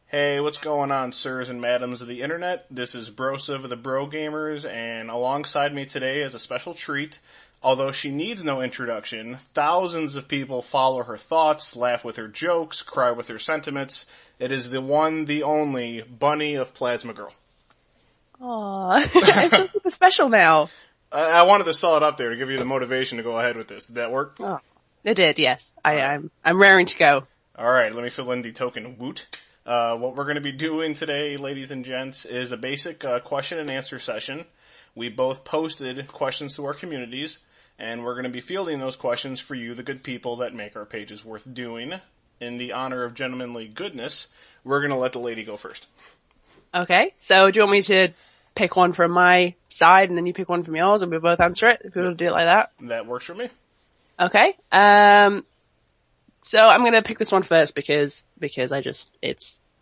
Hey, what's going on, sirs and madams of the internet? This is Broseph of the Bro Gamers, and alongside me today is a special treat. Although she needs no introduction, thousands of people follow her thoughts, laugh with her jokes, cry with her sentiments. It is the one, the only, Bunny of Plasma Girl. Aww, I feel super special now. I wanted to sell it up there to give you the motivation to go ahead with this. Did that work? Oh, it did, yes. I'm raring to go. Alright, let me fill in the token woot. What we're going to be doing today, ladies and gents, is a basic question and answer session. We both posted questions to our communities, and we're going to be fielding those questions for you, the good people that make our pages worth doing. In the honor of gentlemanly goodness, we're going to let the lady go first. Okay, so do you want me to pick one from my side and then you pick one from yours and we both answer it, if we want to do it like that? That works for me. Okay, so I'm going to pick this one first because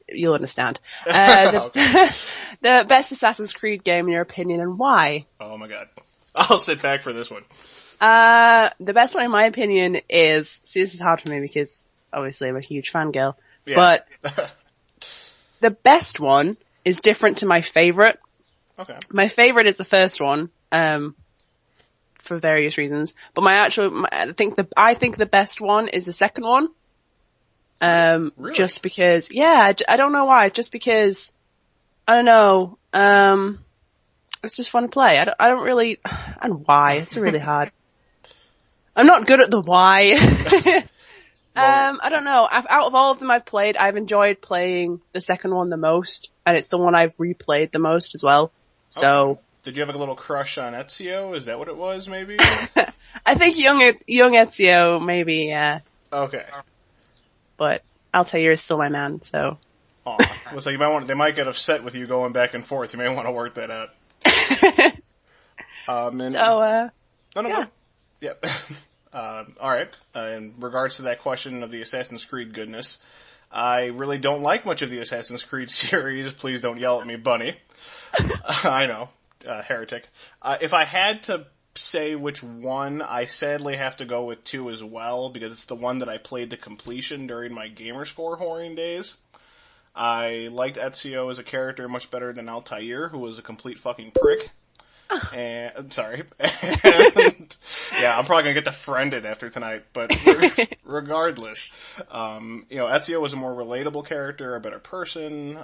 you'll understand. Okay. The best Assassin's Creed game in your opinion and why? Oh my god. I'll sit back for this one. The best one in my opinion is, this is hard for me because obviously I'm a huge fangirl, Yeah. but the best one is different to my favorite. Okay. My favorite is the first one, for various reasons, but I think the best one is the second one. Really? Just because, yeah, I don't know why, just because, I don't know, it's just fun to play. I don't really, and why, it's really hard. I'm not good at the why. I don't know, out of all of them I've played, I've enjoyed playing the second one the most, and it's the one I've replayed the most as well, so. Okay. Did you have a little crush on Ezio? Is that what it was, maybe? I think young Ezio, maybe, yeah. Okay. But Altair is still my man, so. Aw. Looks like they might get upset with you going back and forth. You may want to work that out. Yeah. Yep. Alright. In regards to that question of the Assassin's Creed goodness, I really don't like much of the Assassin's Creed series. Please don't yell at me, Bunny. I know. Heretic. If I had to say which one, I sadly have to go with 2 as well, because it's the one that I played to completion during my gamerscore whoring days. I liked Ezio as a character much better than Altair, who was a complete fucking prick. And, sorry. And, yeah, I'm probably gonna get defriended after tonight, but regardless, Ezio was a more relatable character, a better person.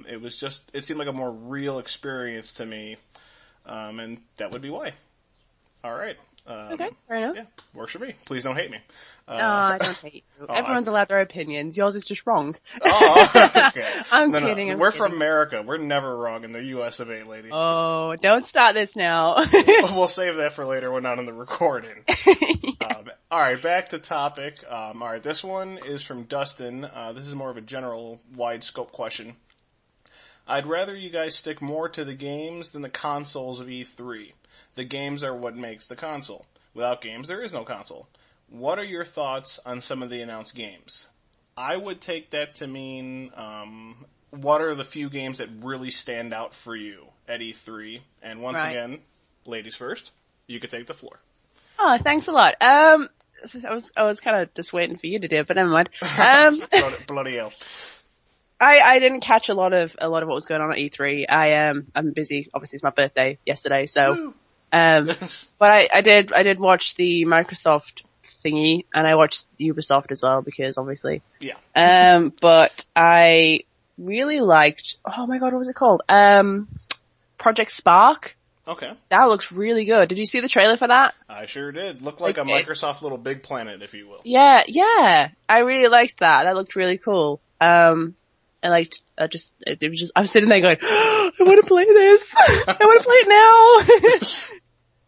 It seemed like a more real experience to me, and that would be why. Alright. Okay, fair enough. Yeah, works for me. Please don't hate me. I don't hate you. Everyone's allowed their opinions. Yours is just wrong. Oh, okay. I'm kidding. We're from America. We're never wrong in the US of A, lady. Oh, don't start this now. We'll save that for later when not in the recording. Alright, back to topic. Alright, this one is from Dustin. This is more of a general, wide scope question. I'd rather you guys stick more to the games than the consoles of E3. The games are what makes the console. Without games, there is no console. What are your thoughts on some of the announced games? I would take that to mean, what are the few games that really stand out for you at E3? And once again, ladies first, you could take the floor. Oh, thanks a lot. I was kind of just waiting for you to do it, but never mind. Bloody hell. I didn't catch a lot of what was going on at E3. I'm busy. Obviously, it's my birthday yesterday, so. Woo. But I did watch the Microsoft thingy, and I watched Ubisoft as well, because obviously. Yeah. But I really liked, oh my god, what was it called? Project Spark. Okay. That looks really good. Did you see the trailer for that? I sure did. Looked like a Microsoft Little Big Planet, if you will. Yeah. I really liked that. That looked really cool. I was sitting there going, I want to play this. I want to play it now.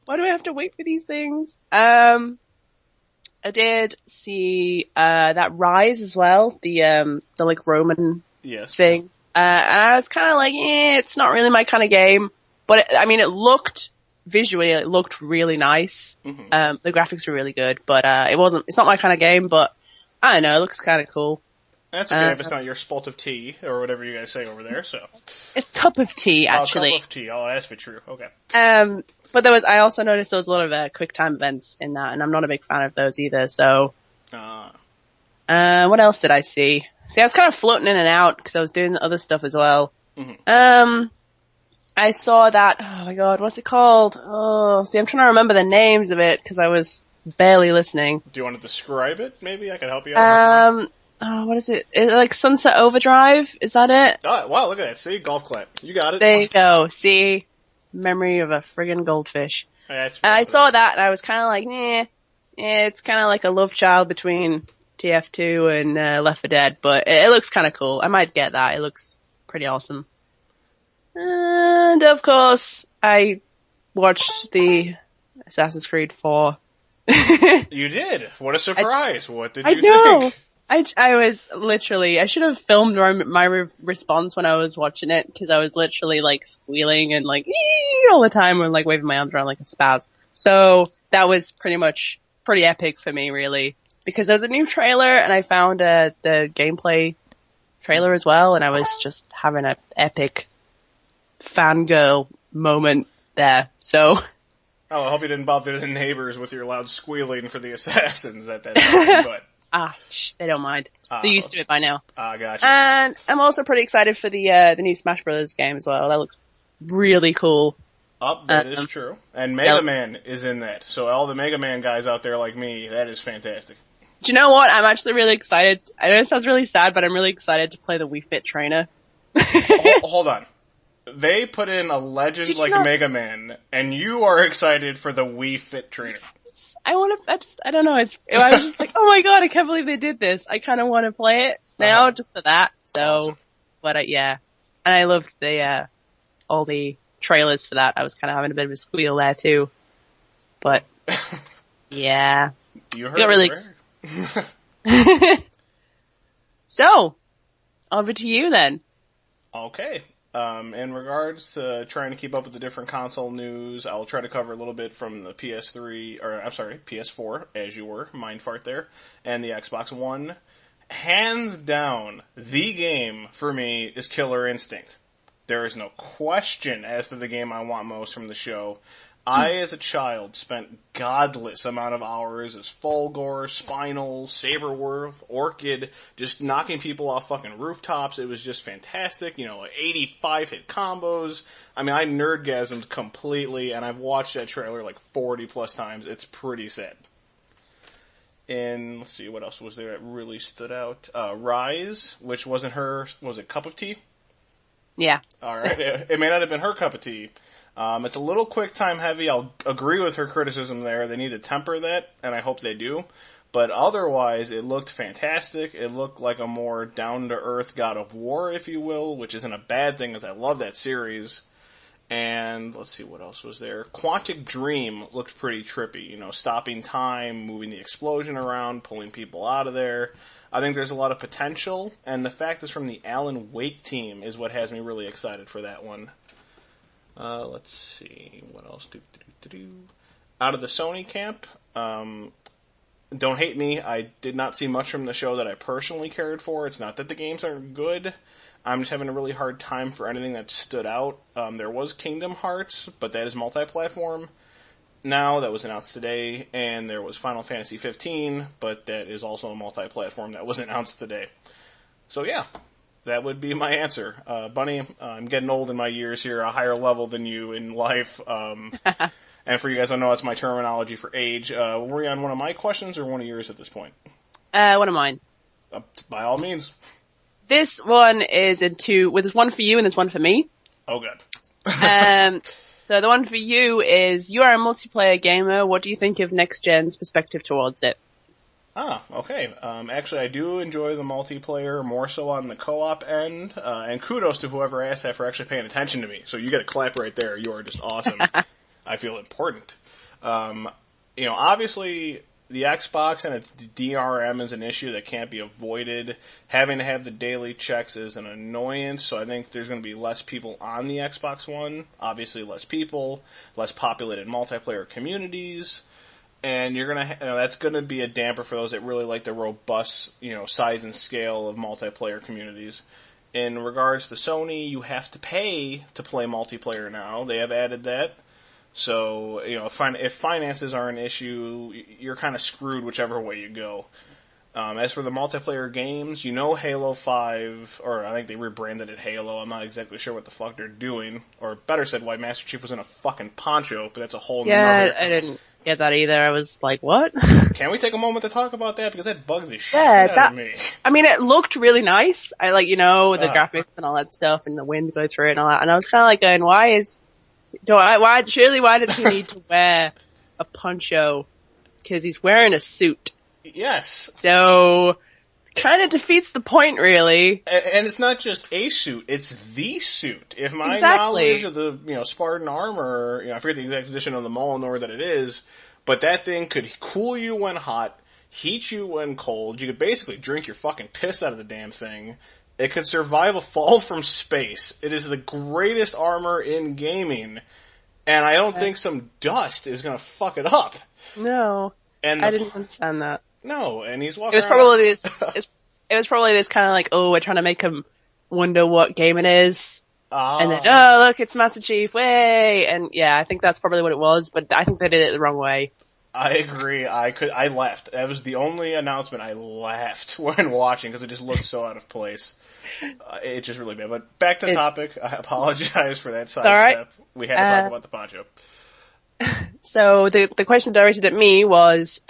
Why do I have to wait for these things? I did see, that Rise as well, the like Roman thing. And I was kind of like, it's not really my kind of game. But visually, it looked really nice. Mm-hmm. The graphics were really good, but, it's not my kind of game, but I don't know, it looks kind of cool. That's okay if it's not your spalt of tea, or whatever you guys say over there, so. A cup of tea, actually. Oh, cup of tea. Oh, that's true. Okay. But I also noticed there was a lot of, quick time events in that, and I'm not a big fan of those either, so. What else did I see? See, I was kind of floating in and out because I was doing other stuff as well. Mm-hmm. I saw that, oh my god, what's it called? Oh, see, I'm trying to remember the names of it because I was barely listening. Do you want to describe it? Maybe I can help you out. Oh, what is it? Is it like Sunset Overdrive? Is that it? Oh, wow, look at that. See? Golf clap. You got it. There you go. See? Memory of a friggin' goldfish. That's I saw that and I was kind of like, it's kind of like a love child between TF2 and Left 4 Dead, but it looks kind of cool. I might get that. It looks pretty awesome. And of course, I watched the Assassin's Creed 4. You did. What a surprise. What did you think? I was literally, I should have filmed my response when I was watching it, because I was literally like squealing and like all the time and like waving my arms around like a spaz. So that was pretty epic for me, really, because there was a new trailer and I found the gameplay trailer as well, and I was just having an epic fangirl moment there. So. Oh, I hope you didn't bother the neighbors with your loud squealing for the assassins at that time, but. They don't mind. They're used to it by now. Gotcha. And I'm also pretty excited for the new Smash Brothers game as well. That looks really cool. That is true. And Mega Man is in that. So all the Mega Man guys out there like me, that is fantastic. Do you know what? I'm actually really excited. I know it sounds really sad, but I'm really excited to play the Wii Fit trainer. Hold on. They put in a legend like Mega Man, and you are excited for the Wii Fit trainer. I don't know, I was just like, oh my god, I can't believe they did this. I kind of want to play it now, just for that. So, awesome. But yeah. And I loved all the trailers for that. I was kind of having a bit of a squeal there too. But, yeah. You heard it really. So, over to you then. Okay. In regards to trying to keep up with the different console news, I'll try to cover a little bit from the PS4, as you were, mind fart there, and the Xbox One. Hands down, the game for me is Killer Instinct. There is no question as to the game I want most from the show. I, as a child, spent godless amount of hours as Fulgore, Spinal, Saberworth, Orchid, just knocking people off fucking rooftops. It was just fantastic. 85 hit combos. I mean, I nerdgasmed completely, and I've watched that trailer like 40 plus times. It's pretty sad. And let's see, what else was there that really stood out? Rise, which wasn't was it Cup of Tea? Yeah. Alright, it may not have been her cup of tea. It's a little quick time heavy. I'll agree with her criticism there. They need to temper that, and I hope they do. But otherwise, it looked fantastic. It looked like a more down-to-earth God of War, if you will, which isn't a bad thing, as I love that series. And let's see, what else was there? Quantic Dream looked pretty trippy. Stopping time, moving the explosion around, pulling people out of there. I think there's a lot of potential, and the fact it's from the Alan Wake team is what has me really excited for that one. Let's see, what else? Out of the Sony camp, don't hate me, I did not see much from the show that I personally cared for. It's not that the games aren't good, I'm just having a really hard time for anything that stood out. There was Kingdom Hearts, but that is multi-platform now, that was announced today, and there was Final Fantasy 15, but that is also a multi-platform that was announced today. So yeah. That would be my answer. Bunny, I'm getting old in my years here, a higher level than you in life. And for you guys, I know that's my terminology for age. Were we on one of my questions or one of yours at this point? One of mine. By all means. This one is in two, well, there's one for you and there's one for me. Oh, good. So the one for you is, you are a multiplayer gamer. What do you think of next gen's perspective towards it? Okay. Actually, I do enjoy the multiplayer more so on the co-op end, and kudos to whoever asked that for actually paying attention to me. So you get a clap right there. You are just awesome. I feel important. Obviously, the Xbox and its DRM is an issue that can't be avoided. Having to have the daily checks is an annoyance, so I think there's going to be less people on the Xbox One. Obviously, less people, less populated multiplayer communities. And you're gonna, that's gonna be a damper for those that really like the robust, size and scale of multiplayer communities. In regards to Sony, you have to pay to play multiplayer now. They have added that. So, if finances are an issue, you're kind of screwed whichever way you go. As for the multiplayer games, you know Halo 5, or I think they rebranded it Halo, I'm not exactly sure what the fuck they're doing, or better said, why Master Chief was in a fucking poncho, but that's a whole nother... I didn't get that either. I was like, what? Can we take a moment to talk about that? Because that bugged the shit out of me. I mean, it looked really nice. I like, the graphics and all that stuff, and the wind goes through it and all that, and I was kind of like going, why does he need to wear a poncho? Because he's wearing a suit. Yes. So, kind of defeats the point, really. And it's not just a suit, it's the suit. If my knowledge of the, Spartan armor, I forget the exact position on the Molinor that it is, but that thing could cool you when hot, heat you when cold, you could basically drink your fucking piss out of the damn thing. It could survive a fall from space. It is the greatest armor in gaming, and I don't think some dust is gonna fuck it up. No. And I didn't understand that. No, and he's walking around. It was probably this kind of like, we're trying to make him wonder what game it is. And then, look, it's Master Chief, way! And yeah, I think that's probably what it was, but I think they did it the wrong way. I agree. I laughed. That was the only announcement I laughed when watching, because it just looked so out of place. It's just really bad. But back to topic. I apologize for that sidestep. Right. We had to talk about the poncho. So the question directed at me was,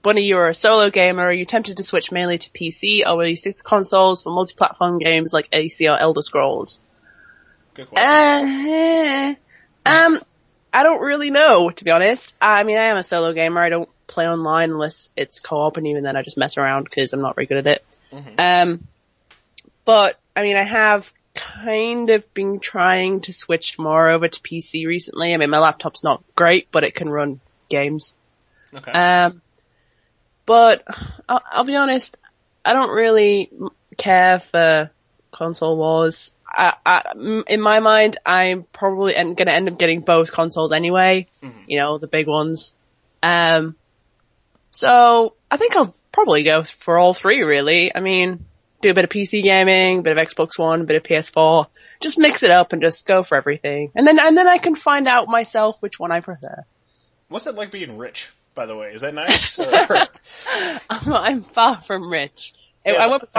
Bunny, you're a solo gamer. Are you tempted to switch mainly to PC, or will you stick to consoles for multi-platform games like AC or Elder Scrolls? Good question. I don't really know, to be honest. I mean, I am a solo gamer. I don't play online unless it's co-op, and even then I just mess around because I'm not very good at it. Mm-hmm. But, I mean, I have kind of been trying to switch more over to PC recently. I mean, my laptop's not great, but it can run games. Okay. But I'll be honest, I don't really care for console wars. In my mind, I'm probably going to end up getting both consoles anyway. Mm-hmm. The big ones. So I think I'll probably go for all three, really. I mean, do a bit of PC gaming, a bit of Xbox One, a bit of PS4. Just mix it up and just go for everything. And then I can find out myself which one I prefer. What's it like being rich, by the way? Is that nice? I'm far from rich. Yeah, I won't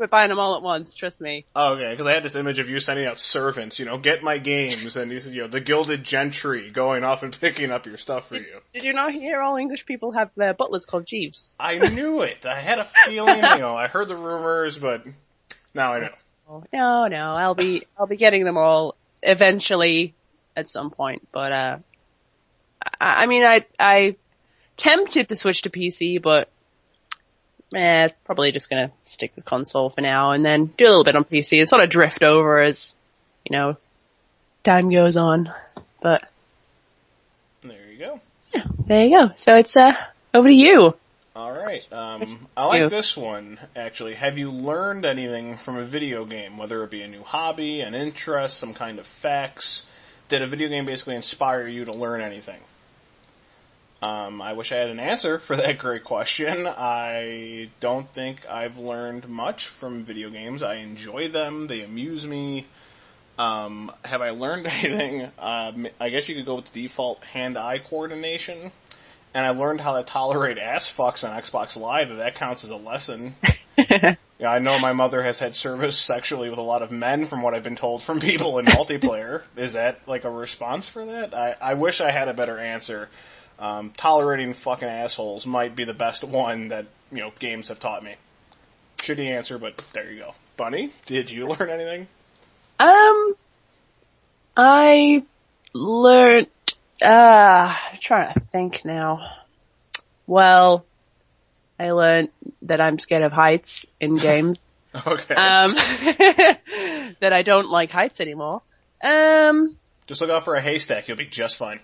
be buying them all at once, trust me. Oh, okay, because I had this image of you sending out servants, get my games, and the gilded gentry going off and picking up your stuff for you. Did you not hear all English people have their butlers called Jeeves? I knew it. I had a feeling, I heard the rumors, but now I know. No, I'll be getting them all eventually at some point, but, I mean, I tempted to switch to PC, but probably just gonna stick with console for now and then do a little bit on PC and sort of drift over as, time goes on. But there you go. Yeah, there you go. So it's, over to you. Alright, I like this one, actually. Have you learned anything from a video game, whether it be a new hobby, an interest, some kind of facts? Did a video game basically inspire you to learn anything? I wish I had an answer for that great question. I don't think I've learned much from video games. I enjoy them. They amuse me. Have I learned anything? I guess you could go with the default hand-eye coordination. And I learned how to tolerate ass fucks on Xbox Live, if that counts as a lesson. I know my mother has had service sexually with a lot of men, from what I've been told from people in multiplayer. Is that like a response for that? I wish I had a better answer. Tolerating fucking assholes might be the best one that, games have taught me. Shitty answer, but there you go. Bunny, did you learn anything? I learned, trying to think now. Well, I learned that I'm scared of heights in games. Okay. That I don't like heights anymore. Just look out for a haystack, you'll be just fine.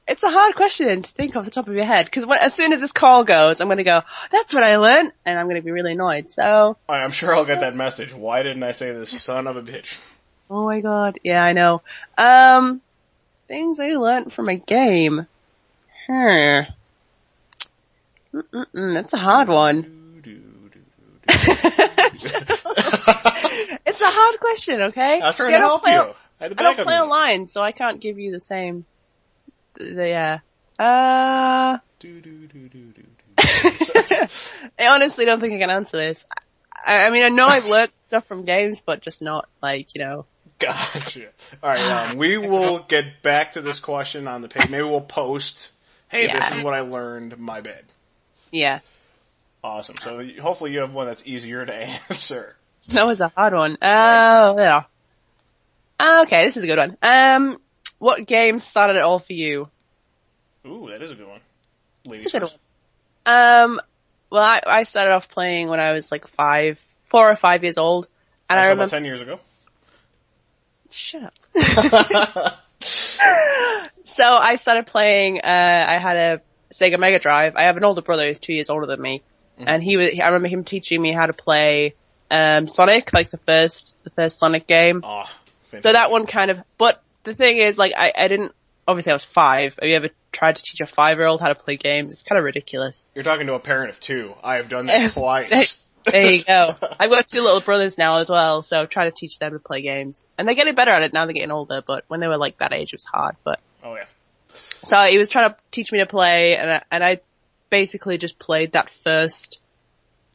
It's a hard question to think off the top of your head, because as soon as this call goes, I'm going to go, that's what I learned, and I'm going to be really annoyed, so... I'm sure I'll get that message. Why didn't I say this son of a bitch? Oh my god, yeah, I know. Things I learned from a game. That's a hard one. It's a hard question, okay? I was trying to help you. I don't play online, so I can't give you the same... I Do, do, do, do, do, do. honestly don't think I can answer this. I mean, I know I've learned stuff from games, but just not, like, Gotcha. Alright, we will get back to this question on the page. Maybe we'll post, hey, Yeah. this is what I learned, my bad. Yeah. Awesome. So hopefully you have one that's easier to answer. That was a hard one. Oh, yeah. Okay, this is a good one. What game started it all for you? Ooh, that is a good one. Ladies It's a good first. one. Well, I started off playing when I was like 4 or 5 years old. And I About remember... 10 years ago. Shut up. So I started playing, I had a Sega Mega Drive. I have an older brother who's 2 years older than me. Mm-hmm. And I remember him teaching me how to play, Sonic, like the first Sonic game. Oh, So that one kind of, but the thing is, like, I didn't, obviously I was 5. Have you ever tried to teach a 5-year-old how to play games? It's kind of ridiculous. You're talking to a parent of 2. I have done that twice. There you go. I've got 2 little brothers now as well, so I'm trying to teach them to play games. And they're getting better at it now, they're getting older, but when they were like that age it was hard, but. Oh yeah. So he was trying to teach me to play, and I basically just played that first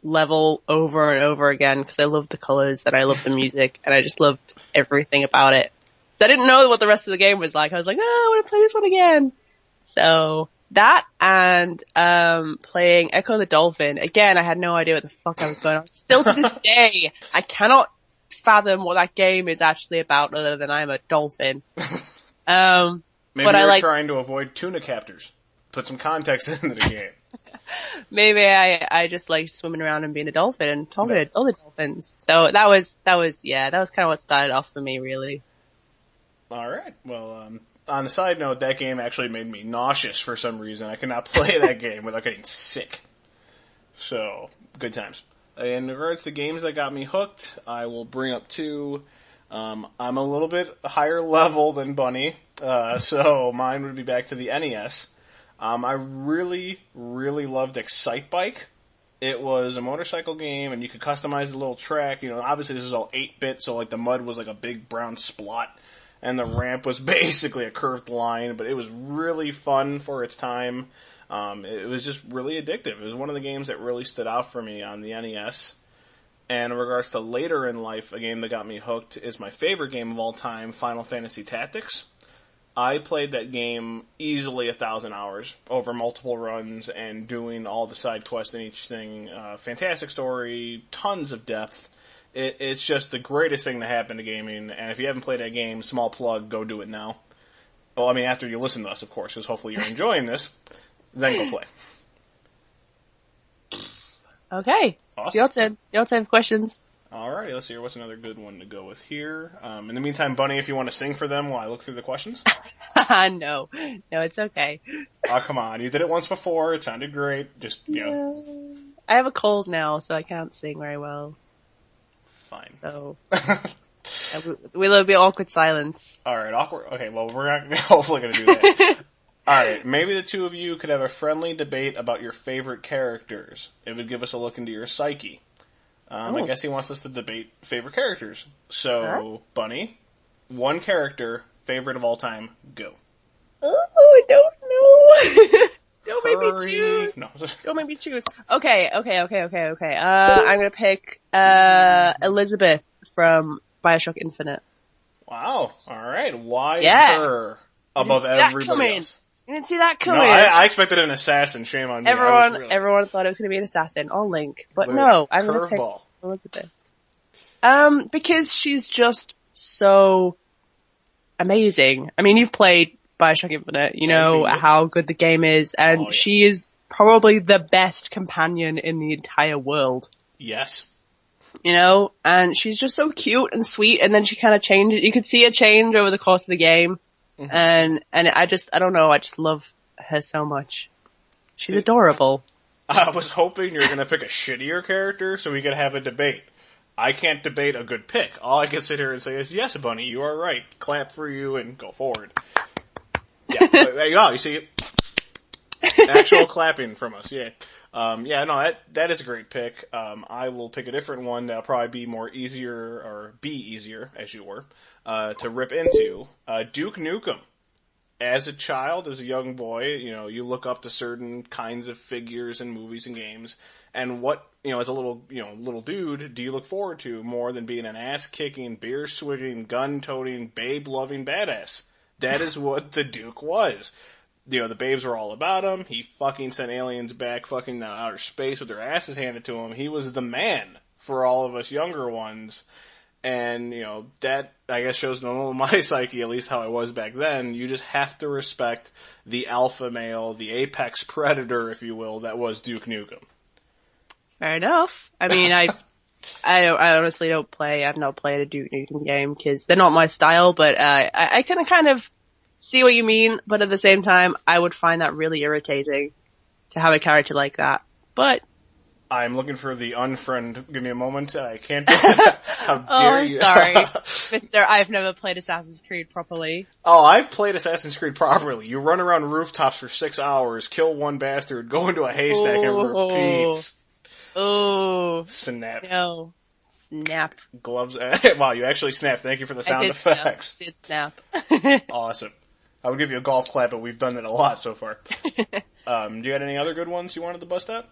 level over and over again, because I loved the colors, and I loved the music, and I just loved everything about it. So I didn't know what the rest of the game was like. I was like, I want to play this one again. So that and playing Echo the Dolphin. Again, I had no idea what the fuck I was going on. Still to this day, I cannot fathom what that game is actually about other than I'm a dolphin. Maybe but you're trying to avoid tuna captors. Put some context into the game. Maybe I just like swimming around and being a dolphin and talking to other dolphins. So that was kind of what started off for me, really. Alright, well, on a side note, that game actually made me nauseous for some reason. I could not play that game without getting sick. So, good times. In regards to games that got me hooked, I will bring up 2. I'm a little bit higher level than Bunny, so mine would be back to the NES. I really, really loved Excite Bike. It was a motorcycle game, and you could customize the little track. Obviously this is all 8-bit, so like the mud was like a big brown splot, and the ramp was basically a curved line, but it was really fun for its time. It was just really addictive. It was one of the games that really stood out for me on the NES. And in regards to later in life, a game that got me hooked is my favorite game of all time, Final Fantasy Tactics. I played that game easily 1,000 hours over multiple runs and doing all the side quests and each thing. Fantastic story, tons of depth. It's just the greatest thing to happen to gaming, and if you haven't played that game, small plug, go do it now. Well, I mean, after you listen to us, of course, because hopefully you're enjoying this, then go play. Okay. Awesome. Your turn for questions. Alrighty, let's see here. What's another good one to go with here? In the meantime, Bunny, if you want to sing for them while I look through the questions. No, it's okay. Oh, come on. You did it once before. It sounded great. Just, I have a cold now, so I can't sing very well. Fine. So, we'll be awkward silence. Alright, awkward. Okay, well, we're not hopefully going to do that. Alright, maybe the 2 of you could have a friendly debate about your favorite characters. It would give us a look into your psyche. I guess he wants us to debate favorite characters. So, Bunny, one character, favorite of all time, go. Oh, I don't know. Don't make me choose. No. Don't make me choose. Okay. I'm gonna pick, Elizabeth from BioShock Infinite. Wow. Alright. Why her above everybody else? You didn't see that coming. No, I expected an assassin. Shame on me. Everyone thought it was going to be an assassin or Link, but no, I'm going to pick Elizabeth. Because she's just so amazing. I mean, you've played BioShock Infinite, you know how good the game is, and she is probably the best companion in the entire world. Yes. And she's just so cute and sweet, and then she kind of changes. You could see a change over the course of the game. Mm-hmm. And I don't know, I just love her so much. She's adorable. I was hoping you were going to pick a shittier character so we could have a debate. I can't debate a good pick. All I can sit here and say is, yes, Bunny, you are right. Clap for you and go forward. Yeah, there you go. You see it? Actual clapping from us, yeah. That is a great pick. I will pick a different one that'll probably be easier, as you were, to rip into. Duke Nukem. as a child, as a young boy, you look up to certain kinds of figures in movies and games, and what, as a little dude, do you look forward to more than being an ass-kicking, beer-swigging, gun-toting, babe-loving badass? That is what the Duke was. The babes were all about him. He fucking sent aliens back fucking outer space with their asses handed to him. He was the man for all of us younger ones. And, that, I guess, shows a little of my psyche, at least how I was back then. You just have to respect the alpha male, the apex predator, if you will, that was Duke Nukem. Fair enough. I mean, I honestly don't play. I've not played a Duke Nukem game because they're not my style. But I can kind of see what you mean. But at the same time, I would find that really irritating to have a character like that. But I'm looking for the unfriend. Give me a moment. I can't do that. How dare you? Sorry, Mister. I've never played Assassin's Creed properly. Oh, I've played Assassin's Creed properly. You run around rooftops for 6 hours, kill one bastard, go into a haystack and repeat. Oh. Snap. No. Snap. Gloves. Wow, you actually snapped. Thank you for the sound effects. I did snap. Awesome. I would give you a golf clap, but we've done it a lot so far. Do you have any other good ones you wanted to bust out?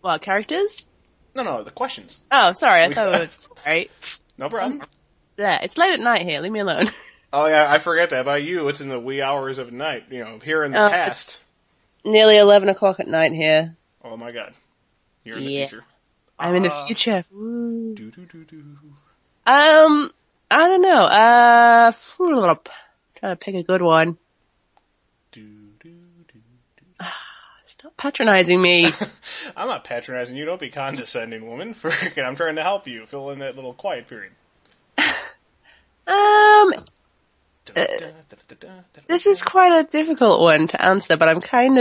What, characters? No, the questions. Oh, sorry, I thought it was... Alright. No problem. Yeah, it's late at night here, leave me alone. Oh yeah, I forget that. By you, it's in the wee hours of night, here in the past. It's nearly 11 o'clock at night here. Oh my god. You're in the future. I'm in the future. Woo. Do. I don't know, trying to pick a good one. Stop patronizing me. I'm not patronizing you. Don't be condescending, woman. Freaking, I'm trying to help you fill in that little quiet period. This is quite a difficult one to answer, but I'm kind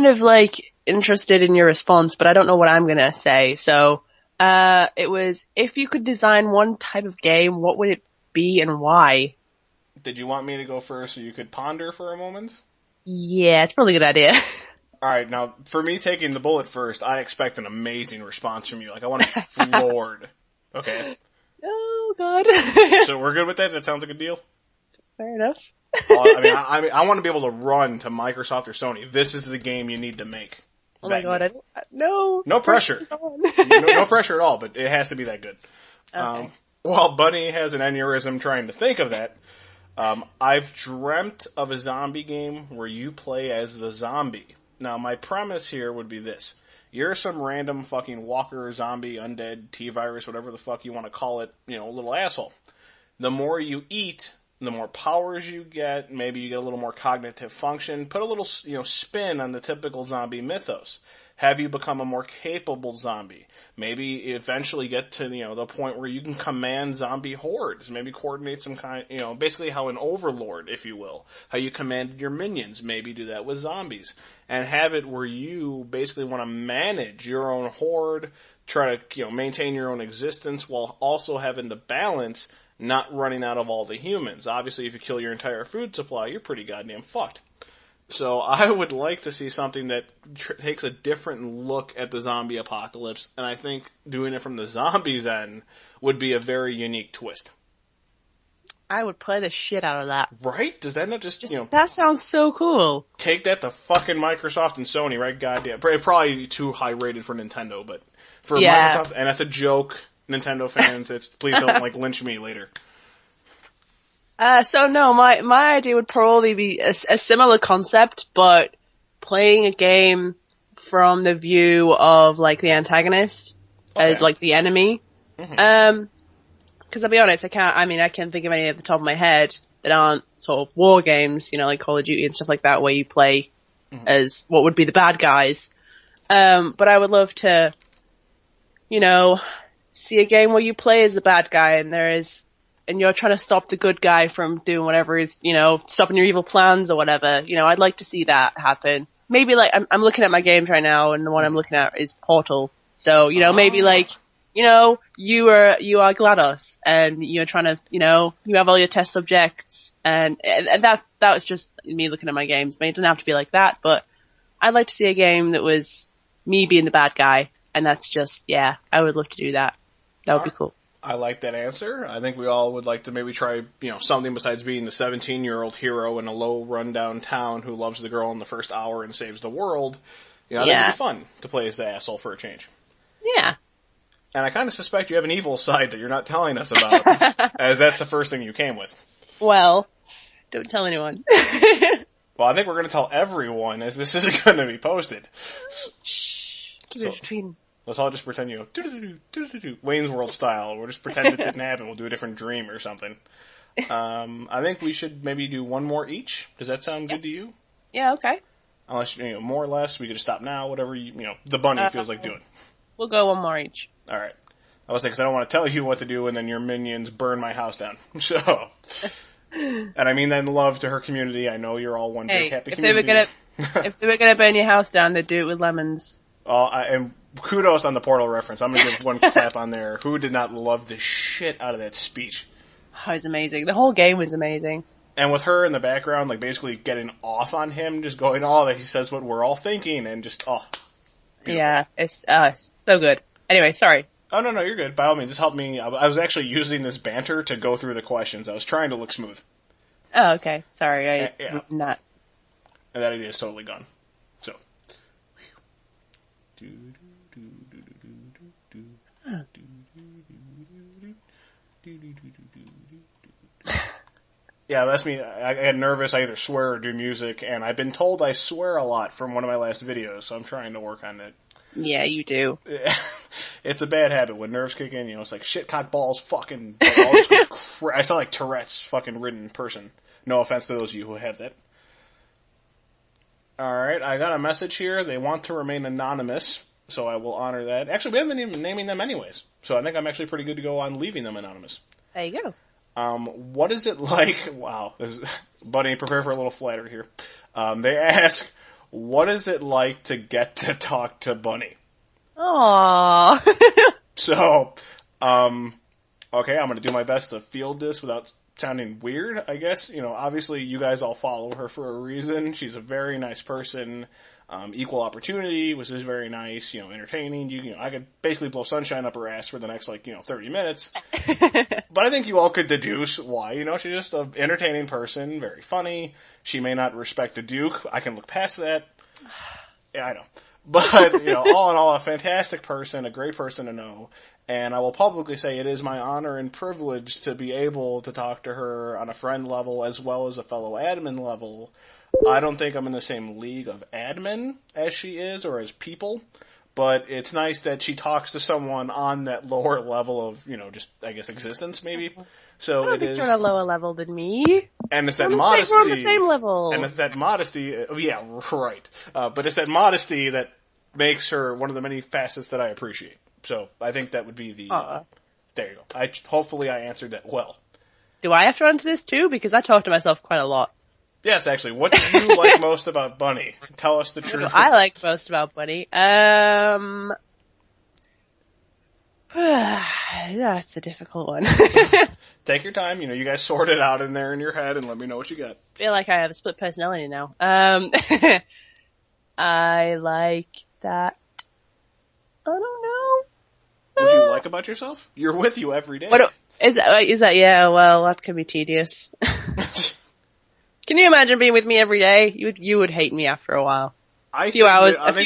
of like interested in your response, but I don't know what I'm gonna say. So, it was, if you could design one type of game, what would it be and why? Did you want me to go first so you could ponder for a moment? Yeah, it's probably a good idea. Alright, now, for me taking the bullet first, I expect an amazing response from you. Like, I want to be floored. Okay? Oh, God. So we're good with that? That sounds like a deal? Fair enough. I want to be able to run to Microsoft or Sony. This is the game you need to make. Oh my god, no. No pressure. No pressure at all, but it has to be that good. Okay. While Bunny has an aneurysm trying to think of that, I've dreamt of a zombie game where you play as the zombie. Now, my premise here would be this. You're some random fucking walker, zombie, undead, T-virus, whatever the fuck you want to call it, little asshole. The more you eat, the more powers you get, maybe you get a little more cognitive function. Put a little, spin on the typical zombie mythos. Have you become a more capable zombie? Maybe eventually get to, the point where you can command zombie hordes. Maybe coordinate some kind, basically how an overlord, if you will. How you commanded your minions. Maybe do that with zombies. And have it where you basically want to manage your own horde, try to, maintain your own existence while also having to balance not running out of all the humans. Obviously, if you kill your entire food supply, you're pretty goddamn fucked. So I would like to see something that takes a different look at the zombie apocalypse, and I think doing it from the zombies' end would be a very unique twist. I would play the shit out of that. Right? Does that not just That sounds so cool. Take that to fucking Microsoft and Sony, right? Goddamn. Probably too high rated for Nintendo, but for Microsoft, and that's a joke, Nintendo fans, please don't lynch me later. So no, my idea would probably be a similar concept, but playing a game from the view of the antagonist as the enemy. Mm-hmm. Cause I'll be honest, I can't think of any at the top of my head that aren't sort of war games, like Call of Duty and stuff like that, where you play as what would be the bad guys. But I would love to, see a game where you play as the bad guy and you're trying to stop the good guy from doing whatever is, stopping your evil plans or whatever. I'd like to see that happen. Maybe I'm looking at my games right now, and the one I'm looking at is Portal. So, maybe you are GLaDOS, and you're trying to, you have all your test subjects, and that was just me looking at my games. But it doesn't have to be like that, but I'd like to see a game that was me being the bad guy, and that's just, I would love to do that. That would be cool. I like that answer. I think we all would like to maybe try, something besides being the 17-year-old hero in a low rundown town who loves the girl in the first hour and saves the world. I think it'd be fun to play as the asshole for a change. Yeah. And I kind of suspect you have an evil side that you're not telling us about, as that's the first thing you came with. Well, don't tell anyone. Well, I think we're going to tell everyone, as this isn't going to be posted. Shh. Keep it between. Let's all just pretend you go, Wayne's World style. We'll just pretend it didn't happen. We'll do a different dream or something. I think we should maybe do one more each. Does that sound good to you? Yeah, okay. Unless, more or less, we could just stop now, whatever, the bunny feels like doing. We'll go one more each. Alright. I was saying, because I don't want to tell you what to do and then your minions burn my house down. So, and I mean that in love to her community. I know you're all one big happy community. If they were gonna burn your house down, they'd do it with lemons. And kudos on the Portal reference. I'm gonna give one clap on there. Who did not love the shit out of that speech? Oh, it was amazing. The whole game was amazing. And with her in the background, like, basically getting off on him, just going, that he says what we're all thinking, and just, beautiful. Yeah, it's so good. Anyway, sorry. Oh, no, you're good. By all means, this helped me. I was actually using this banter to go through the questions. I was trying to look smooth. Oh, okay. Sorry, not. And that idea is totally gone. So. Yeah, that's me. I get nervous. I either swear or do music, and I've been told I swear a lot from one of my last videos, so I'm trying to work on it. Yeah, you do. It's a bad habit. When nerves kick in, it's like shit, cock, balls, fucking. I sound like Tourette's fucking ridden person. No offense to those of you who have that. Alright, I got a message here. They want to remain anonymous, so I will honor that. Actually, we haven't been even naming them anyways, so I think I'm actually pretty good to go on leaving them anonymous. There you go. What is it like? Wow, Bunny, prepare for a little flattery here. They ask, what is it like to get to talk to Bunny? Aww. So, okay, I'm gonna do my best to field this without sounding weird, I guess. Obviously you guys all follow her for a reason. She's a very nice person. Equal opportunity, which is very nice, entertaining. I could basically blow sunshine up her ass for the next, 30 minutes. But I think you all could deduce why. She's just an entertaining person, very funny. She may not respect a duke. I can look past that. Yeah, I know. But, all in all, a fantastic person, a great person to know. And I will publicly say it is my honor and privilege to be able to talk to her on a friend level as well as a fellow admin level. I don't think I'm in the same league of admin as she is or as people, but it's nice that she talks to someone on that lower level of, just, I guess, existence, maybe. So I don't think you're on a lower level than me. And it's that modesty. We're on the same level. And it's that modesty. Yeah, right. But it's that modesty that makes her one of the many facets that I appreciate. So I think that would be the. There you go. Hopefully I answered that well. Do I have to answer this too? Because I talk to myself quite a lot. Yes, actually. What do you like most about Bunny? Tell us the truth. What do I like most about Bunny? That's a difficult one. Take your time. You guys sort it out in there in your head and let me know what you got. I feel like I have a split personality now. I like that. I don't know. What do you like about yourself? You're with you every day. Is that? Yeah. Well, that can be tedious. Can you imagine being with me every day? You would hate me after a while. A few hours of me.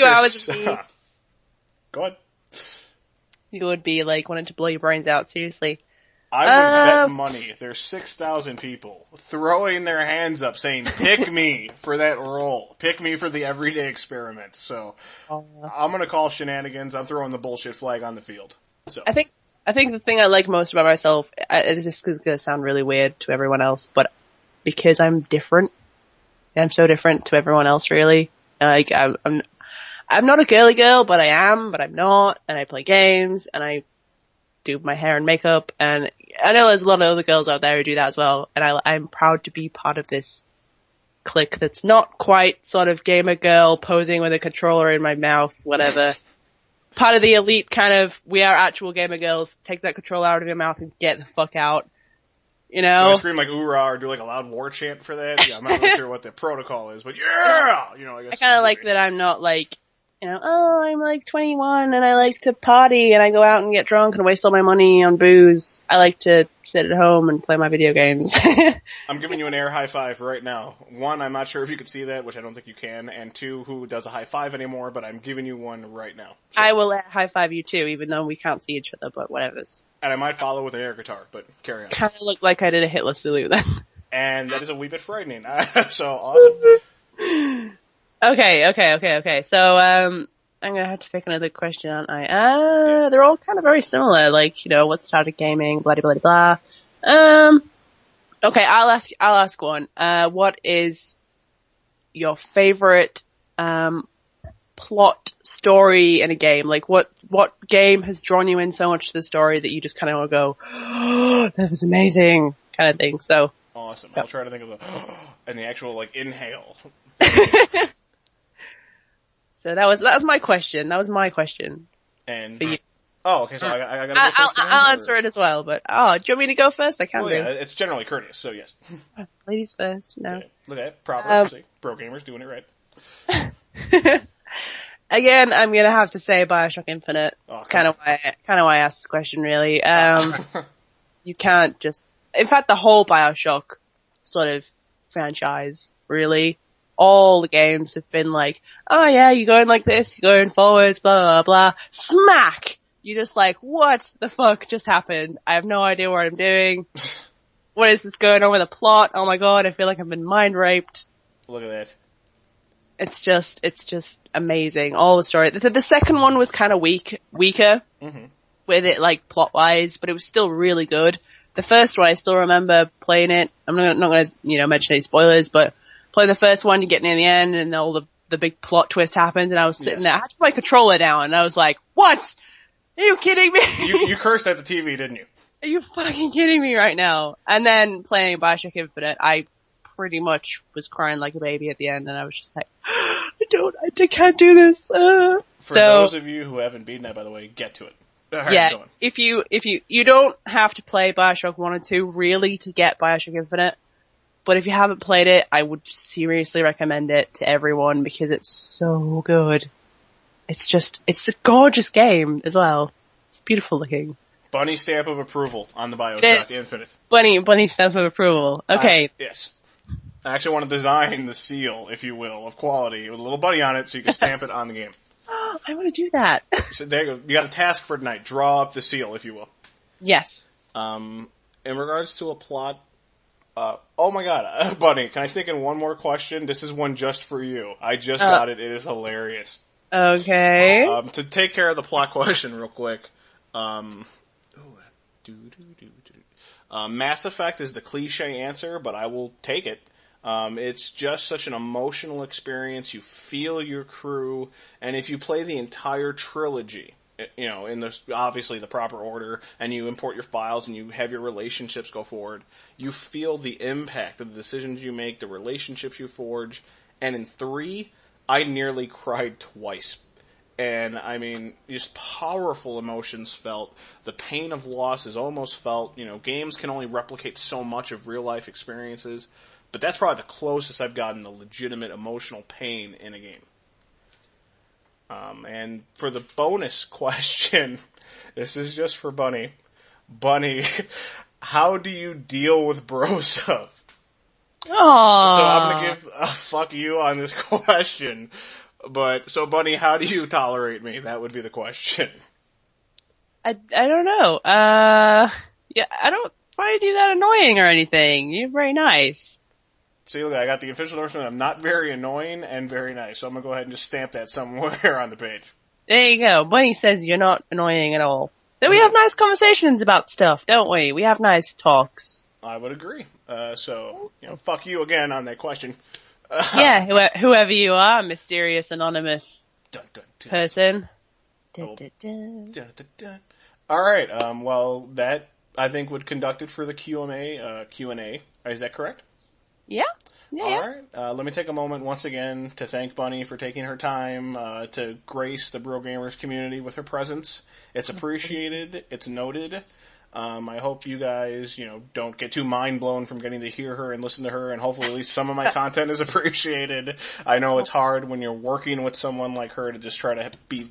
Go ahead. You would be wanting to blow your brains out. Seriously. I would bet money. There's 6,000 people throwing their hands up saying, pick me for that role. Pick me for the everyday experiment. So, I'm gonna call shenanigans. I'm throwing the bullshit flag on the field. So I think the thing I like most about myself, this is gonna sound really weird to everyone else, but because I'm different, I'm so different to everyone else, really. I'm not a girly girl, but I am, but I'm not, and I play games, and I do my hair and makeup, and I know there's a lot of other girls out there who do that as well, and I'm proud to be part of this clique that's not quite sort of gamer girl posing with a controller in my mouth, whatever. Part of the elite kind of, we are actual gamer girls, take that controller out of your mouth and get the fuck out. You know? Do I scream hoorah or do a loud war chant for that? Yeah, I'm not really sure what the protocol is, but yeah! I guess. I kinda like that I'm not oh, I'm like 21 and I like to party and I go out and get drunk and waste all my money on booze. I like to sit at home and play my video games. I'm giving you an air high five right now. One, I'm not sure if you could see that, which I don't think you can, and two, who does a high five anymore, but I'm giving you one right now. So. I will high five you too, even though we can't see each other, but whatever's. And I might follow with an air guitar, but carry on. Kind of looked like I did a Hitler salute then. And that is a wee bit frightening. So, awesome. Okay. So, I'm gonna have to pick another question, aren't I? Yes. They're all kind of very similar, like, what started gaming, blah, blah, blah, blah. Okay, I'll ask one. What is your favorite, plot story in a game? Like, what game has drawn you in so much to the story that you just kind of want to go, oh, that was amazing, kind of thing, so. Awesome. I'll try to think of and the actual, like, inhale. So that was my question. That was my question. And for you. Oh, okay. So I gotta go first. I'll answer it as well. But do you want me to go first? I can do. Yeah, it's generally courteous. So yes. Ladies first. No. Okay. Look at it. Proper. See, pro gamers doing it right. Again, I'm gonna have to say BioShock Infinite. It's kind of why I asked this question. Really. You can't just. In fact, the whole BioShock sort of franchise, really. All the games have been like, oh yeah, you're going like this, you're going forwards, blah, blah, blah. Smack! You're just like, what the fuck just happened? I have no idea what I'm doing. What is this going on with the plot? Oh my god, I feel like I've been mind raped. Look at that. It's just amazing. All the story. The second one was kind of weaker, with it, like, plot-wise, but it was still really good. The first one, I still remember playing it. I'm not gonna, mention any spoilers, but playing the first one, you're getting in the end, and all the big plot twist happens, and I was sitting there. I had to put my controller down, and I was like, what? Are you kidding me? You cursed at the TV, didn't you? Are you fucking kidding me right now? And then playing BioShock Infinite, I pretty much was crying like a baby at the end, and I was just like, I can't do this. For those of you who haven't beaten that, by the way, get to it. Yeah, if you don't have to play BioShock 1 and 2 really to get BioShock Infinite, but if you haven't played it, I would seriously recommend it to everyone because it's so good. It's a gorgeous game as well. It's beautiful looking. Bunny stamp of approval on the BioShock Infinite. Bunny stamp of approval. Okay. Yes. I actually want to design the seal, if you will, of quality with a little bunny on it so you can stamp it on the game. I want to do that. So there you go. You got a task for tonight. Draw up the seal, if you will. Yes. In regards to a plot, oh my god, Bunny, can I sneak in one more question? This is one just for you. I just got it. It is hilarious. Okay. To take care of the plot question real quick, Mass Effect is the cliche answer, but I will take it. It's just such an emotional experience. You feel your crew, and if you play the entire trilogy, in obviously the proper order, and you import your files and you have your relationships go forward, you feel the impact of the decisions you make, the relationships you forge, and in 3, I nearly cried twice. And, I mean, just powerful emotions felt. The pain of loss is almost felt. Games can only replicate so much of real-life experiences. But that's probably the closest I've gotten to legitimate emotional pain in a game. And for the bonus question, this is just for Bunny. Bunny, how do you deal with Broseph? Aww. So I'm going to give a fuck you on this question. So Bunny, how do you tolerate me? That would be the question. I don't know. Yeah, I don't find you that annoying or anything. You're very nice. See, look, I got the official endorsement. I'm not very annoying and very nice. So I'm going to go ahead and just stamp that somewhere on the page. There you go. Bunny says you're not annoying at all. So we have nice conversations about stuff, don't we? We have nice talks. I would agree. Fuck you again on that question. Yeah, whoever you are, mysterious, anonymous dun, dun, dun. person. Dun, dun, dun. All right. Well, that I think would conduct it for the Q&A. Is that correct? Yeah. Yeah. All right. Let me take a moment once again to thank Bunny for taking her time to grace the Bro Gamers community with her presence. It's appreciated. It's noted. I hope you guys, don't get too mind blown from getting to hear her and listen to her, and hopefully at least some of my content is appreciated. I know it's hard when you're working with someone like her to just try to be,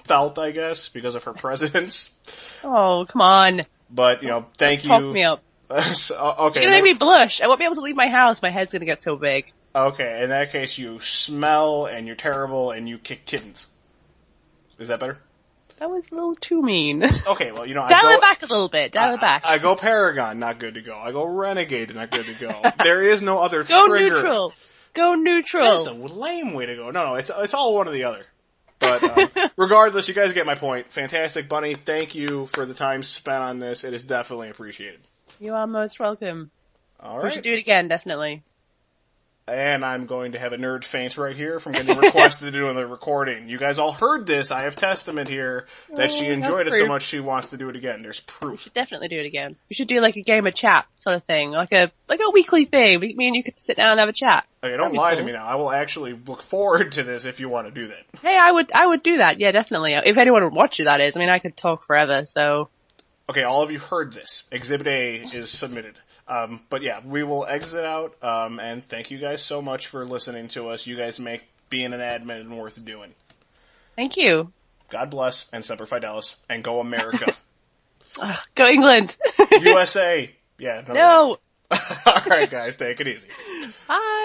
felt, I guess, because of her presence. Oh, come on. But, thank you. Talk me up. Okay. You're gonna make me blush. I won't be able to leave my house. My head's gonna get so big. Okay, in that case, you smell, and you're terrible, and you kick kittens. Is that better? That was a little too mean. Okay, well, Dial it back a little bit. Dial it back. I go Paragon, not good to go. I go Renegade, not good to go. There is no other Go trigger. neutral. Go neutral. That's a lame way to go. No, it's all one or the other. But regardless, you guys get my point. Fantastic, Bunny. Thank you for the time spent on this. It is definitely appreciated. You are most welcome. All right. We should do it again, definitely. And I'm going to have a nerd faint right here from getting requested to do the recording. You guys all heard this. I have testament here that she enjoyed it so much she wants to do it again. There's proof. We should definitely do it again. We should do like a game of chat sort of thing, like a weekly thing. Me and you could sit down and have a chat. Okay, don't lie to me now. I will actually look forward to this if you want to do that. Hey, I would do that. Yeah, definitely. If anyone would watch it, that is. I mean, I could talk forever, so. Okay, all of you heard this. Exhibit A is submitted. But yeah, we will exit out, and thank you guys so much for listening to us. You guys make being an admin worth doing. Thank you. God bless, and Semper Fidelis, and go America. Go England. USA. Yeah. No. Alright guys, take it easy. Bye.